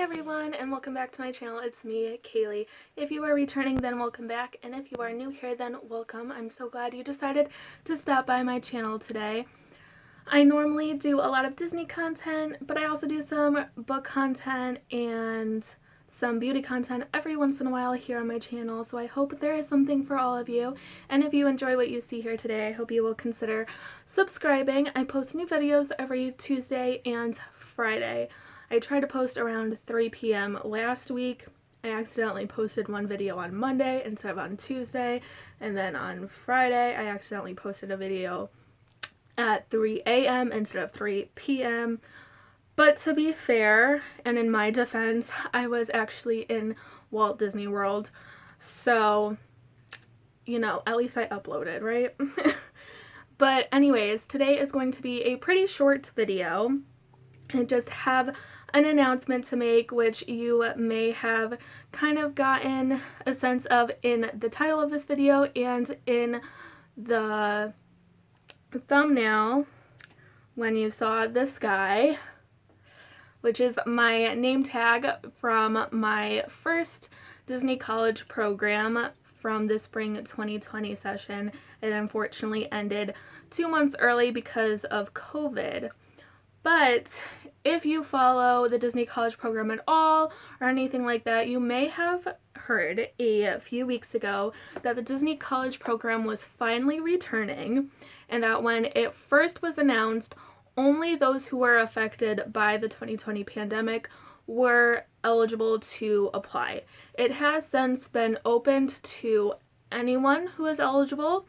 everyone, and welcome back to my channel. It's me, Kaylee. If you are returning, then welcome back, and if you are new here, then welcome. I'm so glad you decided to stop by my channel today. I normally do a lot of Disney content, but I also do some book content and some beauty content every once in a while here on my channel, so I hope there is something for all of you. And if you enjoy what you see here today, I hope you will consider subscribing. I post new videos every Tuesday and Friday. I try to post around 3 p.m. Last week, I accidentally posted one video on Monday instead of on Tuesday, and then on Friday I accidentally posted a video at 3 a.m. instead of 3 p.m. But to be fair, and in my defense, I was actually in Walt Disney World, so, you know, at least I uploaded, right? But anyways, today is going to be a pretty short video. I just have an announcement to make, which you may have kind of gotten a sense of in the title of this video and in the thumbnail when you saw this guy, which is my name tag from my first Disney College program from the spring 2020 session. It unfortunately ended 2 months early because of COVID. But if you follow the Disney College program at all or anything like that, you may have heard a few weeks ago that the Disney College program was finally returning, and that when it first was announced, only those who were affected by the 2020 pandemic were eligible to apply. It has since been opened to anyone who is eligible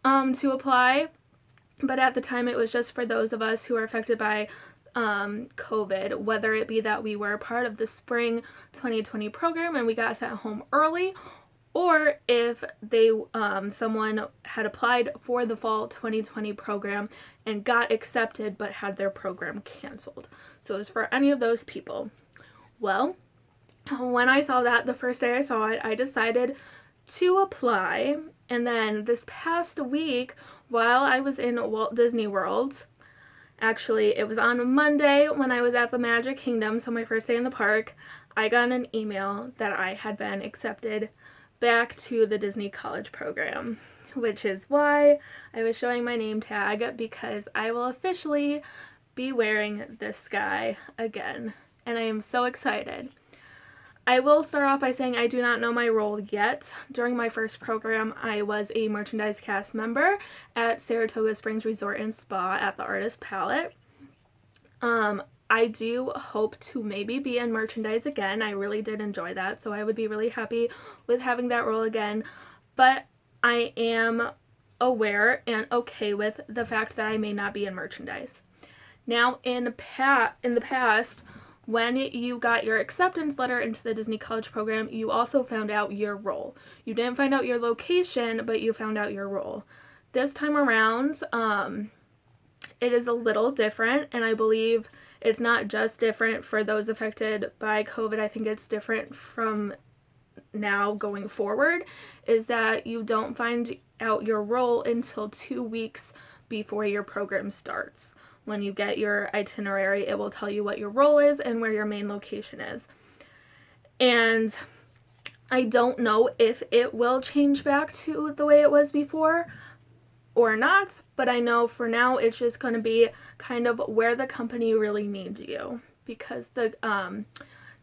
to apply. But at the time, it was just for those of us who are affected by COVID, whether it be that we were part of the spring 2020 program and we got sent home early, or if someone had applied for the fall 2020 program and got accepted but had their program canceled. So it was for any of those people. Well, when I saw that, the first day I saw it, I decided to apply, and then this past week, while I was in Walt Disney World, actually it was on Monday when I was at the Magic Kingdom, so my first day in the park, I got an email that I had been accepted back to the Disney College program, which is why I was showing my name tag, because I will officially be wearing this guy again, and I am so excited. I will start off by saying I do not know my role yet. During my first program, I was a merchandise cast member at Saratoga Springs Resort and Spa at the Artist Palette. I do hope to maybe be in merchandise again. I really did enjoy that, so I would be really happy with having that role again. But I am aware and okay with the fact that I may not be in merchandise. Now, in the past, when you got your acceptance letter into the Disney College program, you also found out your role. You didn't find out your location, but you found out your role. This time around, it is a little different, and I believe it's not just different for those affected by COVID. I think it's different from now going forward, is that you don't find out your role until 2 weeks before your program starts. When you get your itinerary, it will tell you what your role is and where your main location is. And I don't know if it will change back to the way it was before or not, but I know for now it's just going to be kind of where the company really needs you, because the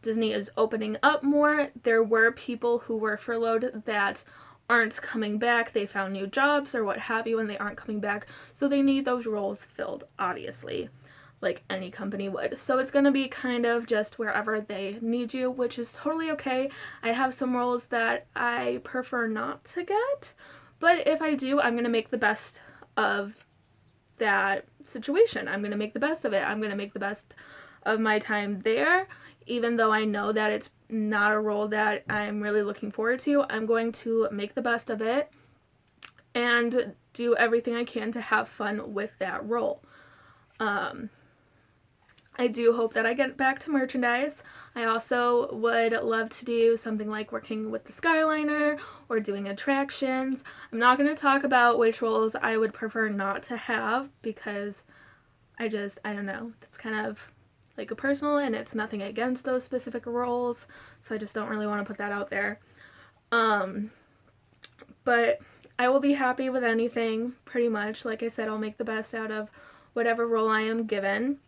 Disney is opening up more. There were people who were furloughed that aren't coming back. They found new jobs or what have you, and they aren't coming back, so they need those roles filled, obviously, like any company would. So it's going to be kind of just wherever they need you, which is totally okay. I have some roles that I prefer not to get, but if I do, I'm going to make the best of that situation. I'm going to make the best of it. I'm going to make the best of my time there. Even though I know that it's not a role that I'm really looking forward to, I'm going to make the best of it and do everything I can to have fun with that role. I do hope that I get back to merchandise. I also would love to do something like working with the Skyliner or doing attractions. I'm not going to talk about which roles I would prefer not to have, because I don't know, that's kind of like a personal, and it's nothing against those specific roles, so I just don't really want to put that out there. But I will be happy with anything, pretty much. Like I said, I'll make the best out of whatever role I am given.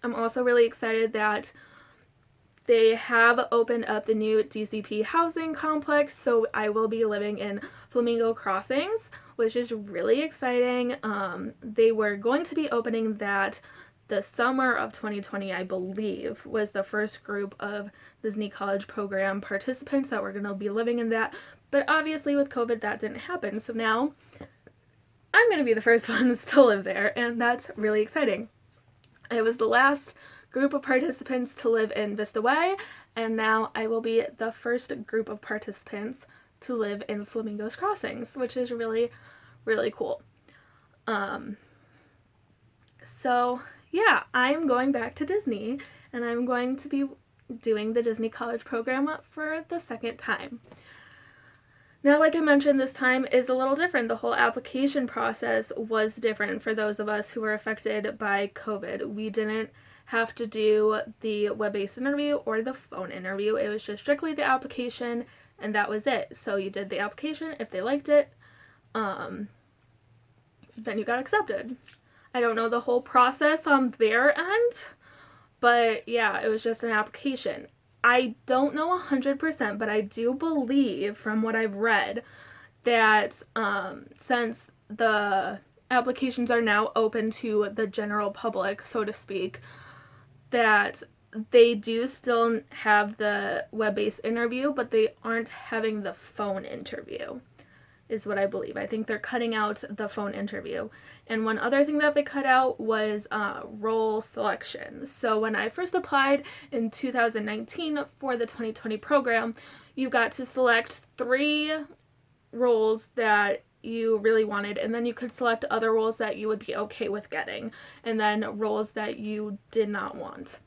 I'm also really excited that they have opened up the new Dcp Housing Complex, so I will be living in Flamingo Crossings, which is really exciting. They were going to be opening that the summer of 2020, I believe, was the first group of Disney College Program participants that were going to be living in that, but obviously with COVID that didn't happen, so now I'm going to be the first ones to live there, and that's really exciting. I was the last group of participants to live in Vista Way, and now I will be the first group of participants to live in Flamingo's Crossings, which is really, really cool. So yeah, I'm going back to Disney, and I'm going to be doing the Disney College Program for the second time. Now, like I mentioned, this time is a little different. The whole application process was different for those of us who were affected by COVID. We didn't have to do the web-based interview or the phone interview. It was just strictly the application, and that was it. So you did the application. If they liked it, then you got accepted. I don't know the whole process on their end, but yeah, it was just an application. I don't know 100%, but I do believe from what I've read that since the applications are now open to the general public, so to speak, that they do still have the web-based interview, but they aren't having the phone interview, is what I believe. I think they're cutting out the phone interview. And one other thing that they cut out was role selection. So when I first applied in 2019 for the 2020 program, you got to select 3 roles that you really wanted, and then you could select other roles that you would be okay with getting, and then roles that you did not want.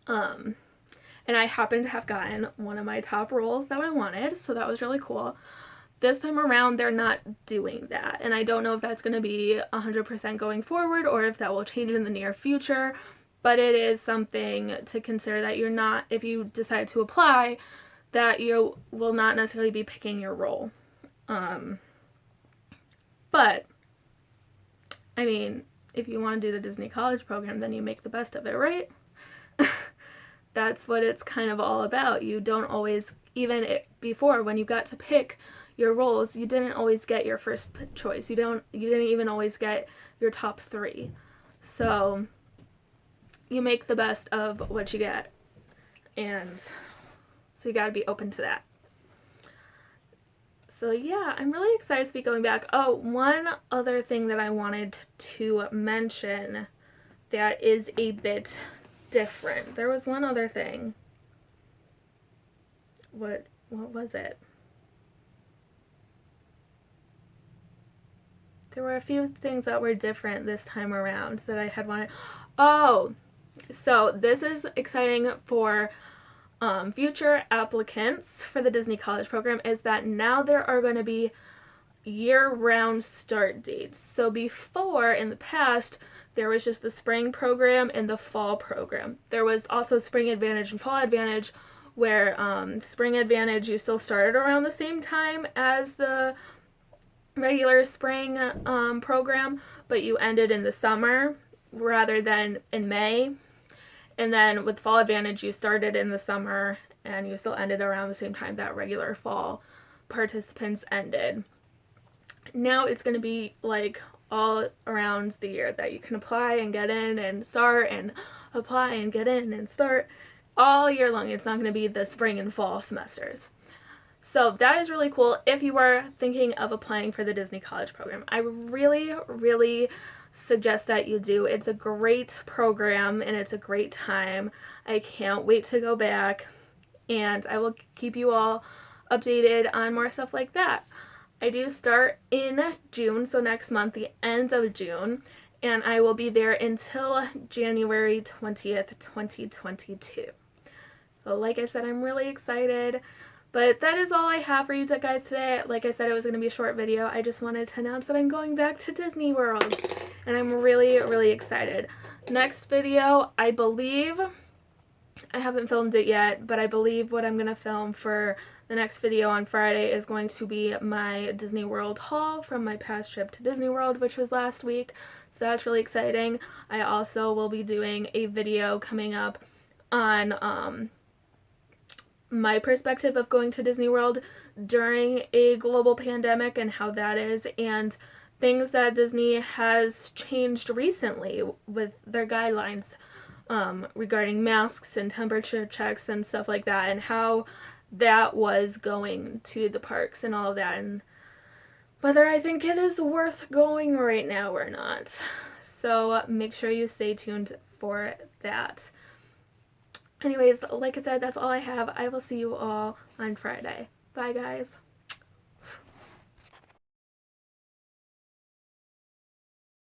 And I happened to have gotten one of my top roles that I wanted, so that was really cool. This time around, they're not doing that, and I don't know if that's going to be 100% going forward or if that will change in the near future, but it is something to consider that you're not, if you decide to apply, that you will not necessarily be picking your role. But, I mean, if you want to do the Disney College Program, then you make the best of it, right? That's what it's kind of all about. You don't always, before, when you got to pick your roles, you didn't always get your first choice. You didn't even always get your top 3. So, you make the best of what you get. And so you gotta be open to that. So yeah, I'm really excited to be going back. Oh, one other thing that I wanted to mention that is a bit different. There was one other thing. What was it? There were a few things that were different this time around that I had wanted. Oh, so this is exciting for future applicants for the Disney College Program, is that now there are going to be year-round start dates. So before, in the past, there was just the spring program and the fall program. There was also Spring Advantage and Fall Advantage, where Spring Advantage you still started around the same time as the regular spring program, but you ended in the summer rather than in May. And then with Fall Advantage, you started in the summer and you still ended around the same time that regular fall participants ended. Now it's going to be like all around the year that you can apply and get in and start and apply and get in and start all year long. It's not going to be the spring and fall semesters. So that is really cool if you are thinking of applying for the Disney College Program. I really, really suggest that you do. It's a great program and it's a great time. I can't wait to go back, and I will keep you all updated on more stuff like that. I do start in June, so next month, the end of June, and I will be there until January 20th, 2022. So like I said, I'm really excited. But that is all I have for you guys today. Like I said, it was going to be a short video. I just wanted to announce that I'm going back to Disney World, and I'm really, really excited. Next video, I believe, I haven't filmed it yet, but I believe what I'm going to film for the next video on Friday is going to be my Disney World haul from my past trip to Disney World, which was last week. So that's really exciting. I also will be doing a video coming up on my perspective of going to Disney World during a global pandemic and how that is, and things that Disney has changed recently with their guidelines regarding masks and temperature checks and stuff like that, and how that was going to the parks and all of that, and whether I think it is worth going right now or not. So make sure you stay tuned for that. Anyways, like I said, that's all I have. I will see you all on Friday. Bye, guys.